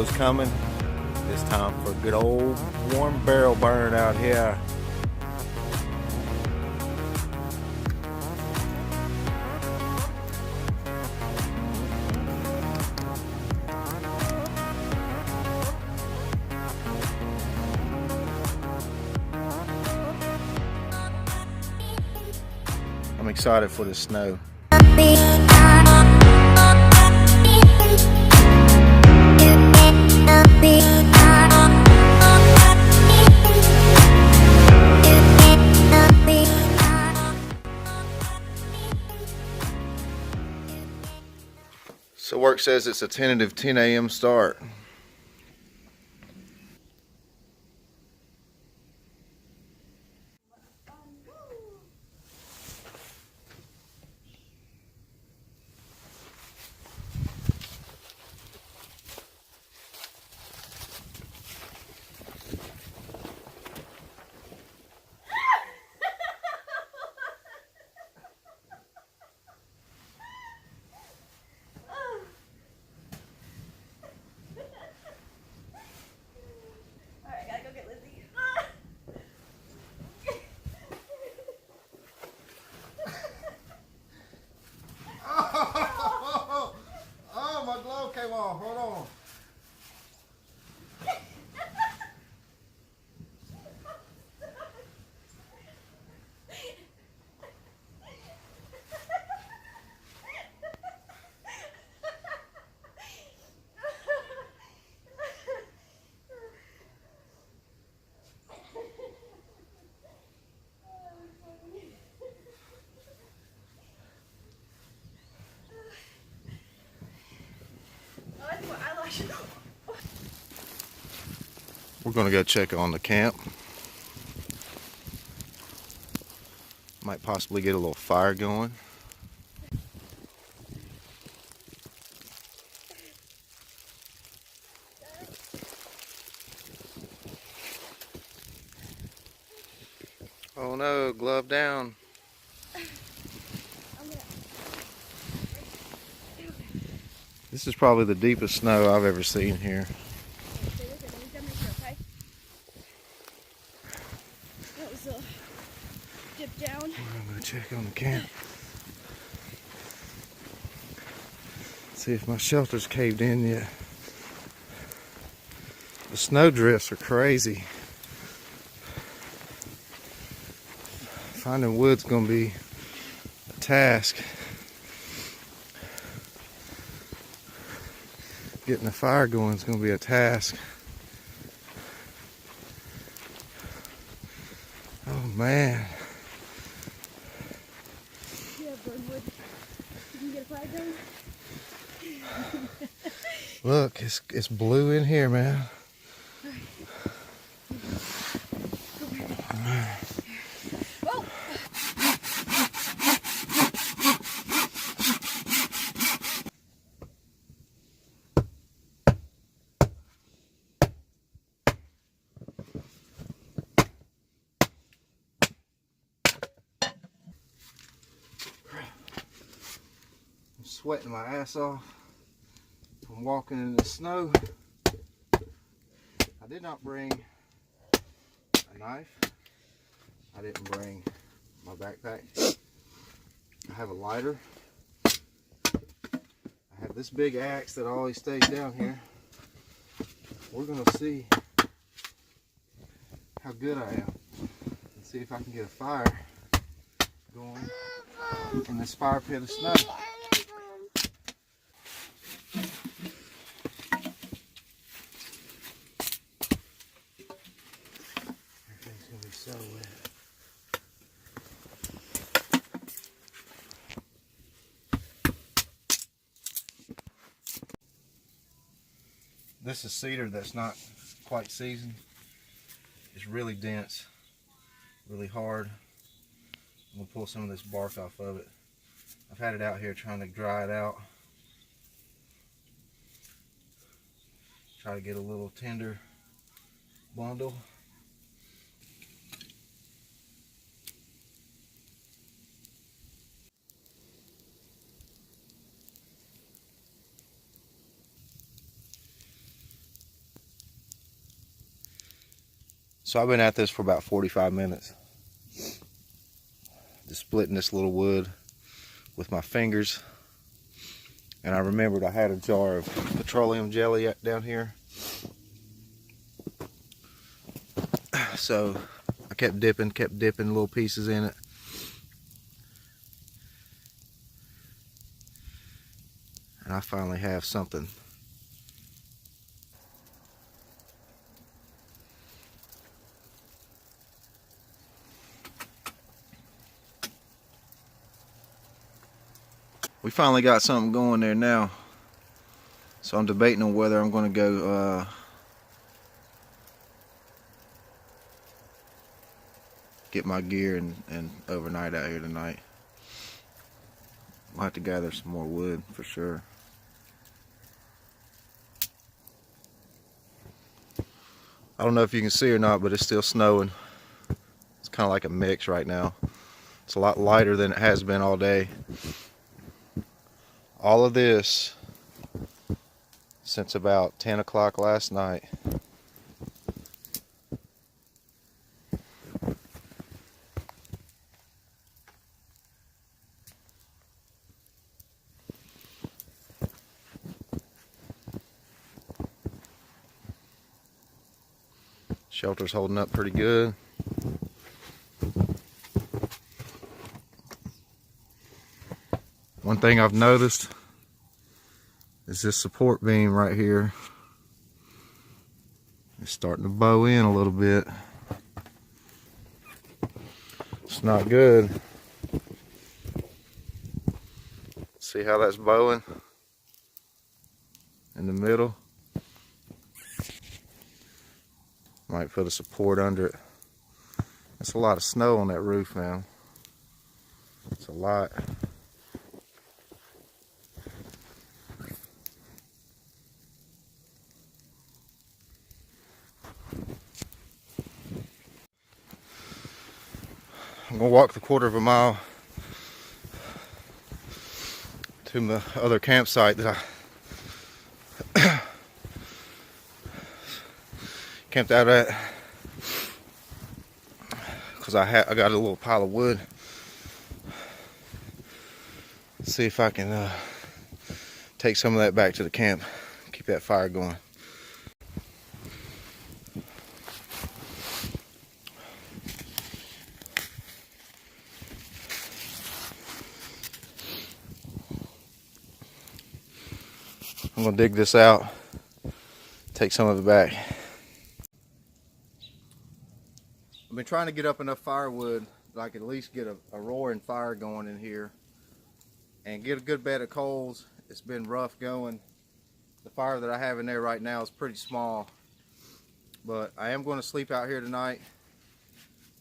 snow's coming. It's time for a good old warm barrel burn out here. I'm excited for the snow. So work says it's a tentative 10 a.m. start. Came off. Hold on. We're gonna go check on the camp. Might possibly get a little fire going. Oh no, glove down. This is probably the deepest snow I've ever seen here. Dip down. I'm gonna check on the camp. See if my shelter's caved in yet. The snow drifts are crazy. Finding wood's gonna be a task. Getting the fire going is gonna be a task. Oh man. Yeah, Burnwood. Did you get a fire going? Look, it's blue in here, man. Whoa. I'm sweating my ass off from walking in the snow. I did not bring a knife. I didn't bring my backpack. I have a lighter. I have this big axe that always stays down here. We're gonna see how good I am and see if I can get a fire going in this fire pit of snow. Everything's gonna be so wet. This is cedar that's not quite seasoned. It's really dense, really hard. I'm gonna pull some of this bark off of it. I've had it out here trying to dry it out. Try to get a little tender bundle. So I've been at this for about 45 minutes. Just splitting this little wood with my fingers. And I remembered I had a jar of petroleum jelly down here. So I kept dipping little pieces in it. And I finally have something. We finally got something going there now. So I'm debating on whether I'm going to go get my gear and overnight out here tonight. I'll have to gather some more wood for sure. I don't know if you can see or not, but it's still snowing. It's kind of like a mix right now. It's a lot lighter than it has been all day. All of this since about 10 o'clock last night. Shelter's holding up pretty good. One thing I've noticed is this support beam right here is starting to bow in a little bit. It's not good. See how that's bowing in the middle? Might put a support under it. That's a lot of snow on that roof, man. It's a lot. I'm gonna walk the 1/4 mile to my other campsite that I camped out at, because I got a little pile of wood. See if I can take some of that back to the camp, keep that fire going. I'm gonna dig this out, take some of it back. I've been trying to get up enough firewood that I could at least get a roaring fire going in here and get a good bed of coals. It's been rough going. The fire that I have in there right now is pretty small, but I am going to sleep out here tonight.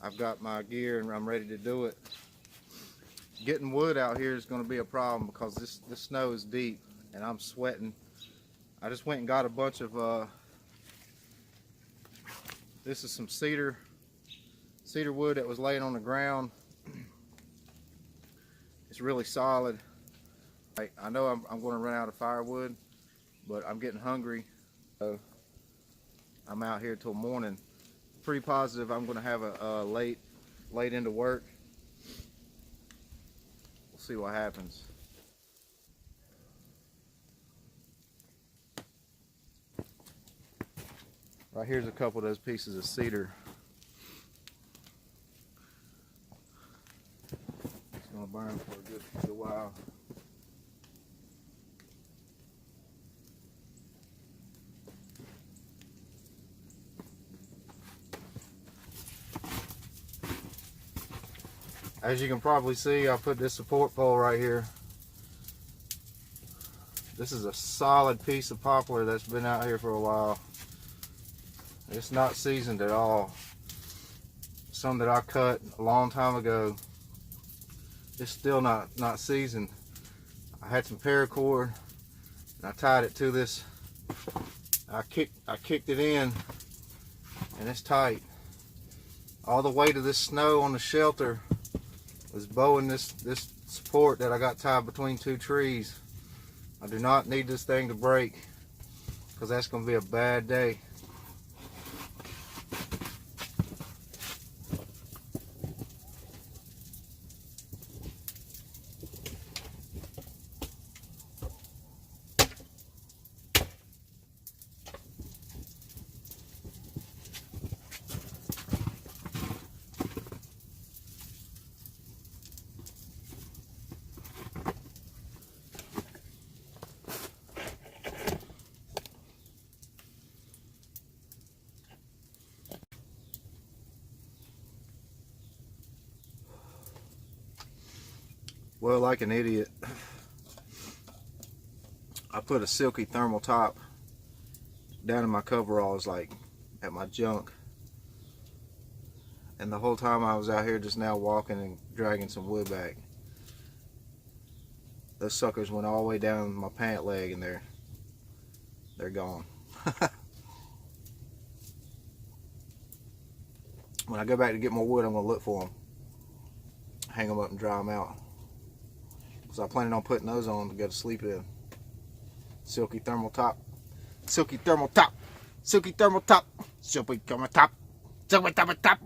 I've got my gear and I'm ready to do it. Getting wood out here is going to be a problem because this snow is deep and I'm sweating. I just went and got a bunch of this is some cedar wood that was laying on the ground. It's really solid. I know I'm going to run out of firewood, but I'm getting hungry, so I'm out here till morning. Pretty positive I'm going to have a late into work. We'll see what happens. Right here's a couple of those pieces of cedar. It's going to burn for a good while. As you can probably see, I put this support pole right here. This is a solid piece of poplar that's been out here for a while. It's not seasoned at all. Some that I cut a long time ago, it's still not seasoned. I had some paracord and I tied it to this. I kicked it in and it's tight. All the weight of this snow on the shelter was bowing this support that I got tied between two trees. I do not need this thing to break because that's going to be a bad day. Well, like an idiot, I put a silky thermal top down in my coveralls, like at my junk. And the whole time I was out here just now walking and dragging some wood back, those suckers went all the way down my pant leg, and they're gone. When I go back to get more wood, I'm gonna look for them, hang them up and dry them out. So I'm planning on putting those on to go to sleep in. Silky thermal top, silky thermal top, silky thermal top, silky thermal top, silky thermal top.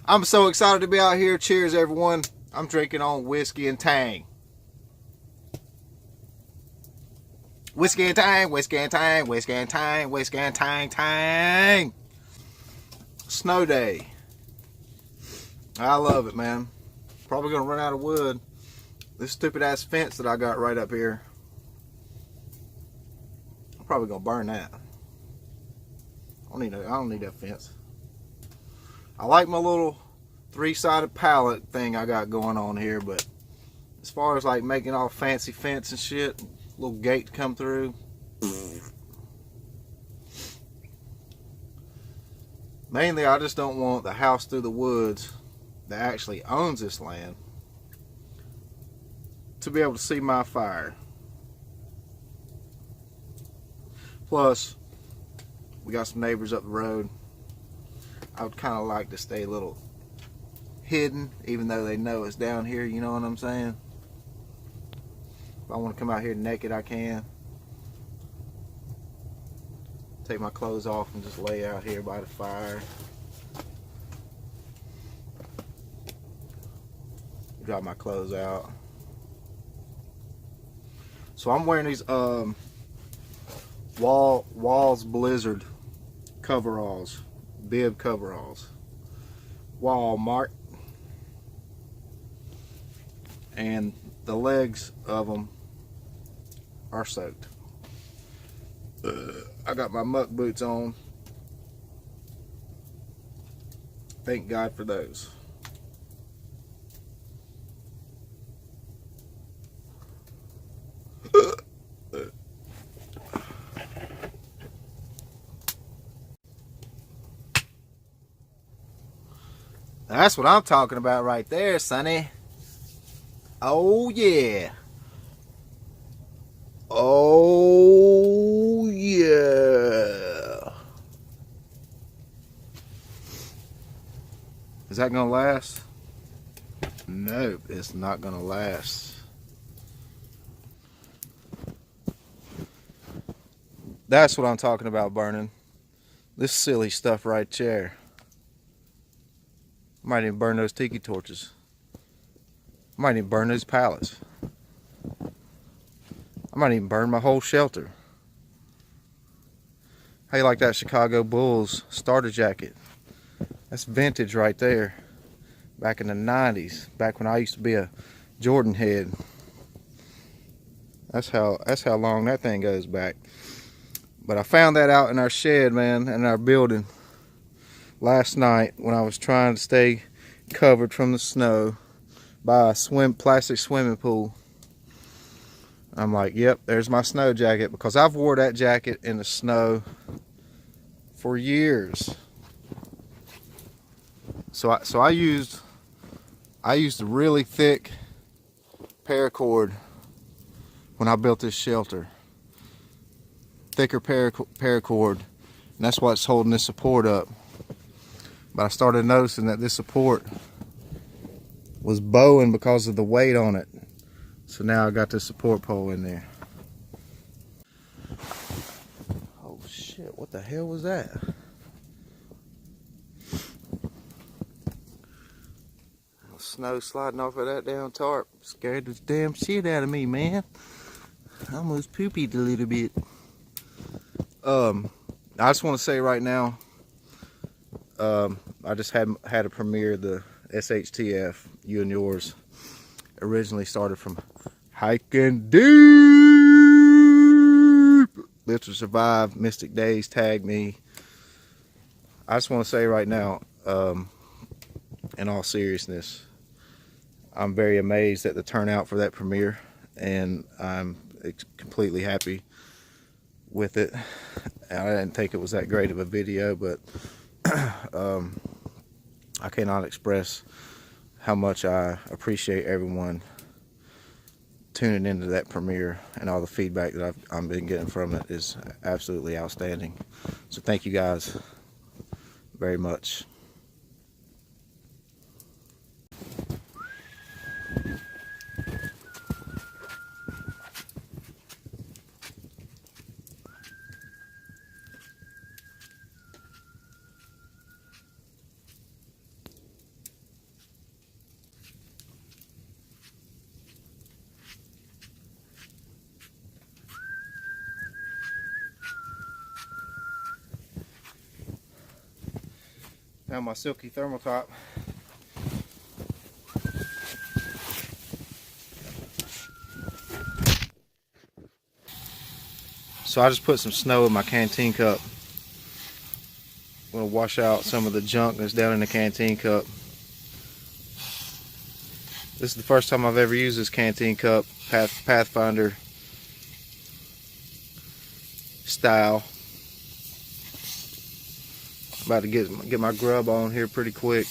I'm so excited to be out here. Cheers, everyone. I'm drinking on whiskey and tang. Whiskey and tang, whiskey and tang, whiskey and tang, whiskey and tang, tang. Snow day. I love it, man. Probably gonna run out of wood. This stupid ass fence that I got right up here, I'm probably gonna burn that. I don't need that fence. I like my little 3-sided pallet thing I got going on here, but as far as like making all fancy fence and shit, little gate to come through, mainly I just don't want the house through the woods that actually owns this land to be able to see my fire. Plus, we got some neighbors up the road. I would kind of like to stay a little hidden, even though they know it's down here, you know what I'm saying? If I want to come out here naked, I can. Take my clothes off and just lay out here by the fire. Dry my clothes out. So I'm wearing these Walls Blizzard coveralls, bib coveralls, Walmart, and the legs of them are soaked. I got my muck boots on. Thank God for those. That's what I'm talking about right there, Sonny. Oh yeah. Oh yeah. Is that gonna last? Nope, it's not gonna last. That's what I'm talking about burning. This silly stuff right there. I might even burn those tiki torches. I might even burn those pallets. I might even burn my whole shelter. How you like that Chicago Bulls starter jacket? That's vintage right there. Back in the 90s, back when I used to be a Jordan head. That's how long that thing goes back. But I found that out in our shed, man, in our building last night when I was trying to stay covered from the snow by a plastic swimming pool. I'm like, yep, there's my snow jacket, because I've wore that jacket in the snow for years. So I used a really thick paracord when I built this shelter. Thicker paracord, and that's what's holding this support up. But I started noticing that this support was bowing because of the weight on it. So now I got this support pole in there. Oh shit, what the hell was that? Snow sliding off of that damn tarp. Scared the damn shit out of me, man. I almost poopied a little bit. I just want to say right now, I just had a premiere. The SHTF, you and yours, originally started from Hiking Deep. Live to Survive, Mystic Days tagged me. I just want to say right now, in all seriousness, I'm very amazed at the turnout for that premiere, and I'm completely happy with it. I didn't think it was that great of a video, but I cannot express how much I appreciate everyone tuning into that premiere, and all the feedback that I've been getting from it is absolutely outstanding. So thank you guys very much. Found my silky thermal top. So I just put some snow in my canteen cup. I'm gonna wash out some of the junk that's down in the canteen cup. This is the first time I've ever used this canteen cup, Pathfinder style. About to get my grub on here pretty quick.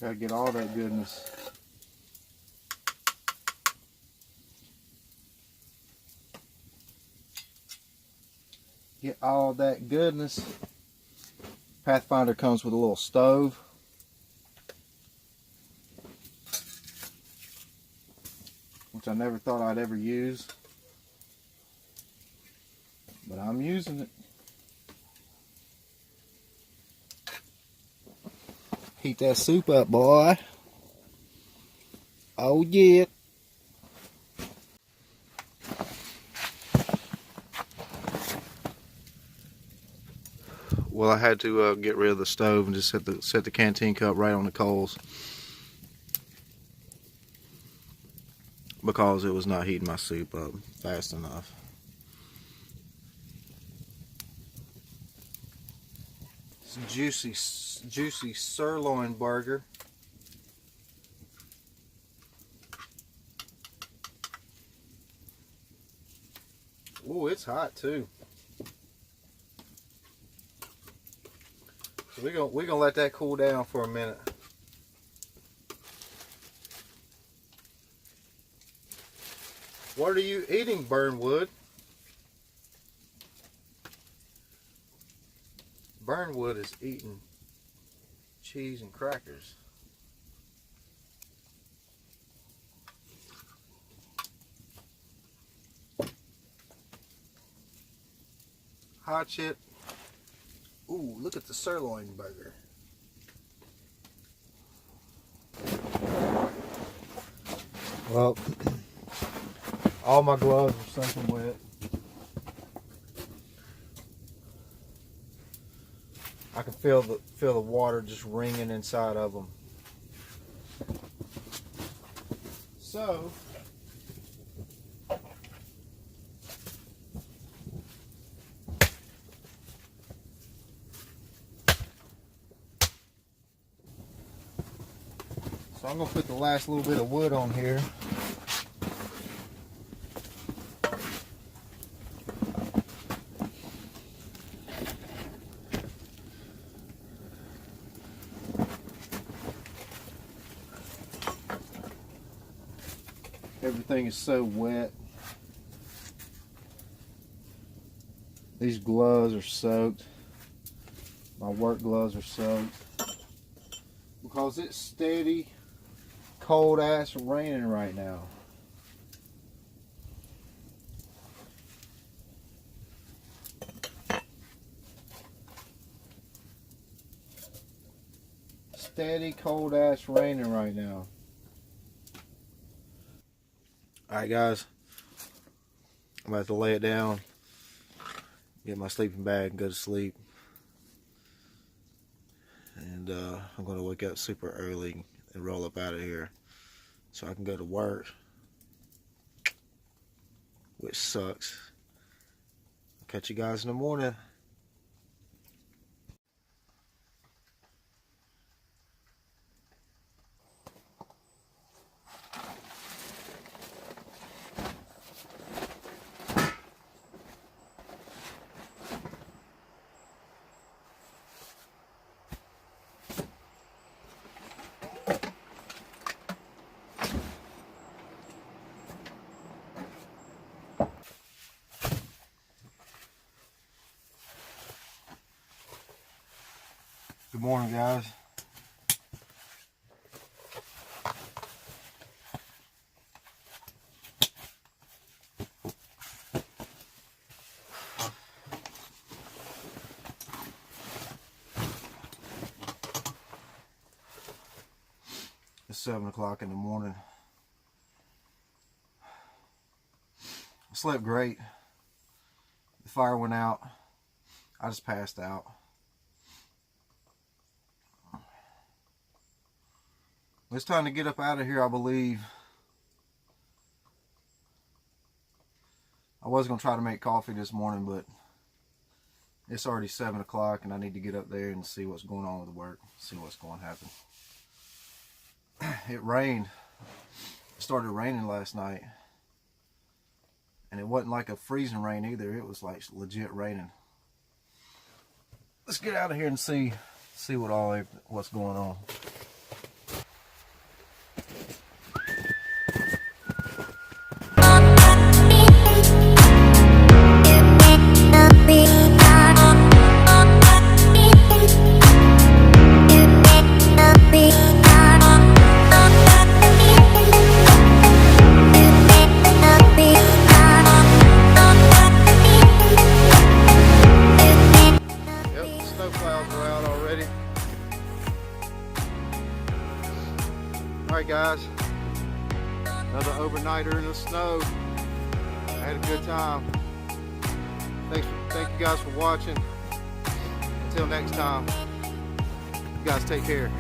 Gotta get all that goodness. Get all that goodness. Pathfinder comes with a little stove. Which I never thought I'd ever use. But I'm using it. Heat that soup up, boy. Oh yeah. Well, I had to get rid of the stove and just set the canteen cup right on the coals because it was not heating my soup up fast enough. It's juicy sirloin burger. Oh, it's hot too. So we're gonna let that cool down for a minute. What are you eating, Burnwood? Burnwood is eating cheese and crackers. Hot chip. Ooh, look at the sirloin burger. Well, all my gloves are soaking wet. I can feel the water just ringing inside of them. So I'm gonna put the last little bit of wood on here. Everything is so wet. These gloves are soaked. My work gloves are soaked. Because it's steady, cold ass raining right now. Steady, cold ass raining right now. Alright guys, I'm about to lay it down, get my sleeping bag, and go to sleep. And I'm going to wake up super early and roll up out of here so I can go to work, which sucks. I'll catch you guys in the morning. Good morning, guys. It's 7 o'clock in the morning. I slept great. The fire went out. I just passed out. It's time to get up out of here, I believe. I was going to try to make coffee this morning, but it's already 7 o'clock and I need to get up there and see what's going on with work, see what's going to happen. It rained. It started raining last night. And it wasn't like a freezing rain either. It was like legit raining. Let's get out of here and see what's going on. Alright guys, another overnighter in the snow. I had a good time. Thank you guys for watching. Until next time, you guys take care.